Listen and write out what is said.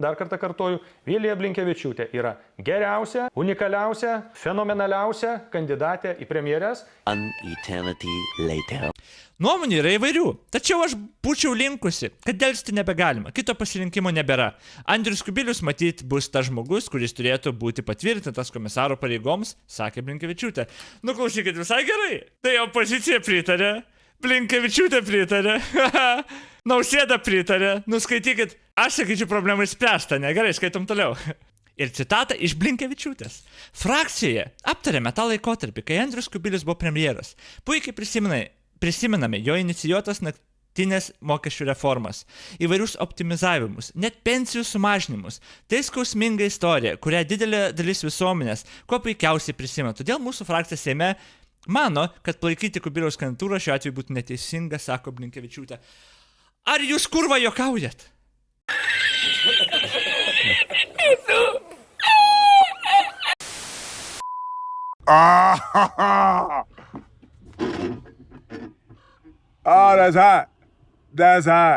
dar kartą kartoju, Vilija Blinkevičiūtė yra geriausia, unikaliausia, fenomenaliausia kandidatė į premjeres. An eternity later. Nuomonių yra įvairių, tačiau aš būčiau linkusi, kad delsti nebegalima, kito pasirinkimo nebėra. Andrius Kubilius matyt bus tas žmogus, kuris turėtų būti patvirtintas komisaro pareigoms, sakė Blinkevičiūtė. Nu klausykit, visai gerai. Tai opozicija pritarė, Blinkevičiūtė pritarė, Nausėda pritarė. Nuskaitykit, aš sakyčiau problemą išspręsta, negerai, skaitom toliau. Ir citata iš Blinkevičiūtės. Frakcijoje aptarėme tą laikotarpį, kai Andrius Kubilius buvo premjeras. Puikiai prisimename jo inicijuotas naktinės mokesčių reformas, įvairius optimizavimus, net pensijų sumažinimus. Tai skausminga istorija, kurią didelė dalis visuomenės kuo puikiausiai prisimena. Todėl mūsų frakcija Seime mano, kad palaikyti Kubiliaus kandidatūrą šiuo atveju būtų neteisinga, sako Blinkevičiūtė. Ar jūs kurva juokaujat? Oh, that's hot. That's hot.